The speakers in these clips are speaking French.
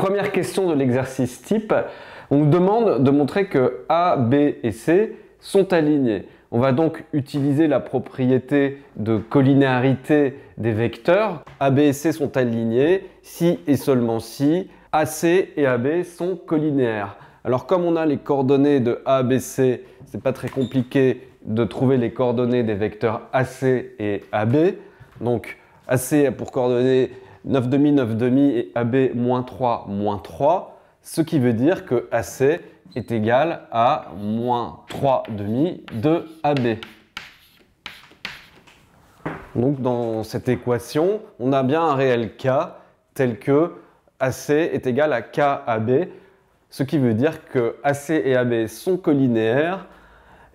Première question de l'exercice type. On nous demande de montrer que A, B et C sont alignés. On va donc utiliser la propriété de collinéarité des vecteurs. A, B et C sont alignés si et seulement si AC et AB sont collinéaires. Alors comme on a les coordonnées de A, B, C, c'est pas très compliqué de trouver les coordonnées des vecteurs AC et AB. Donc AC a pour coordonnées 9,5, 9,5 et AB moins 3, moins 3. Ce qui veut dire que AC est égal à moins 3,5 de AB. Donc dans cette équation, on a bien un réel K tel que AC est égal à KAB, ce qui veut dire que AC et AB sont collinéaires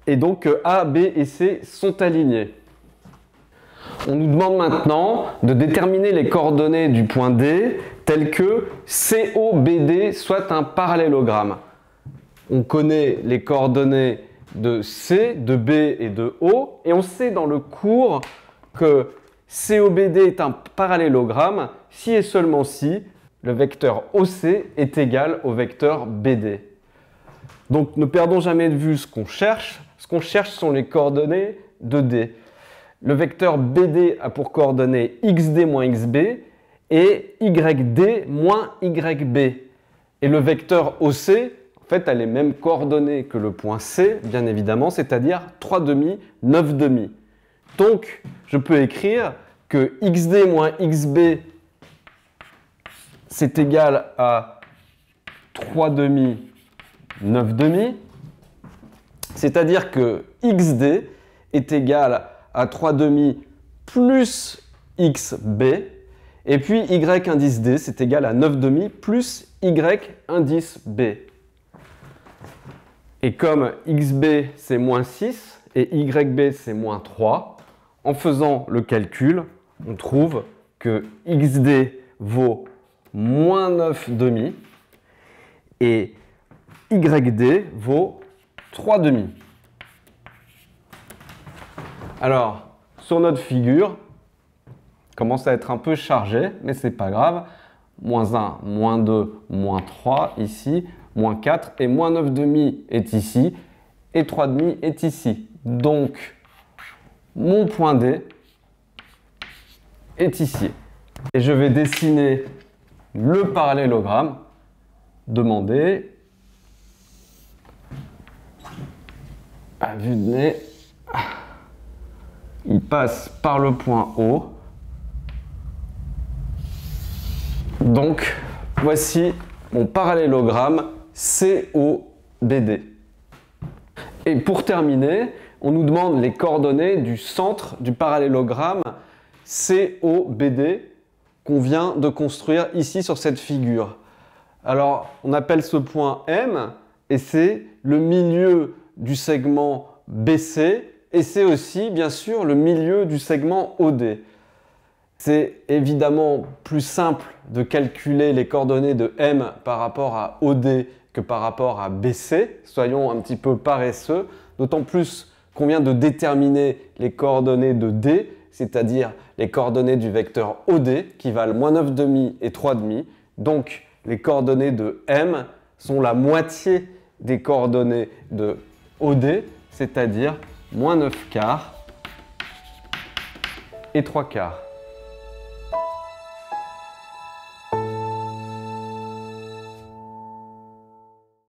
et donc que A, B et C sont alignés. On nous demande maintenant de déterminer les coordonnées du point D telles que COBD soit un parallélogramme. On connaît les coordonnées de C, de B et de O et on sait dans le cours que COBD est un parallélogramme si et seulement si le vecteur OC est égal au vecteur BD. Donc ne perdons jamais de vue ce qu'on cherche. Ce qu'on cherche sont les coordonnées de D. Le vecteur BD a pour coordonnées XD moins XB et YD moins YB. Et le vecteur OC, en fait, a les mêmes coordonnées que le point C, bien évidemment, c'est-à-dire 3,5, 9,5. Donc, je peux écrire que XD moins XB, c'est égal à 3,5, 9,5. C'est-à-dire que XD est égal à 3,5 plus XB. Et puis Y indice D, c'est égal à 9,5 plus Y indice B. Et comme XB c'est moins 6 et YB c'est moins 3, en faisant le calcul, on trouve que XD vaut moins 9,5 et YD vaut 3,5. Alors, sur notre figure, commence à être un peu chargé, mais c'est pas grave. Moins 1, moins 2, moins 3 ici, moins 4 et moins 9,5 est ici et 3,5 est ici. Donc, mon point D est ici. Et je vais dessiner le parallélogramme demandé à vue de nez. Il passe par le point O. Donc, voici mon parallélogramme COBD. Et pour terminer, on nous demande les coordonnées du centre du parallélogramme COBD qu'on vient de construire ici sur cette figure. Alors, on appelle ce point M et c'est le milieu du segment BC et c'est aussi, bien sûr, le milieu du segment OD. C'est évidemment plus simple de calculer les coordonnées de M par rapport à OD que par rapport à BC. Soyons un petit peu paresseux, d'autant plus qu'on vient de déterminer les coordonnées de D, c'est-à-dire les coordonnées du vecteur OD qui valent moins 9,5 et 3,5. Donc les coordonnées de M sont la moitié des coordonnées de OD, c'est-à-dire moins 9 quarts et 3 quarts.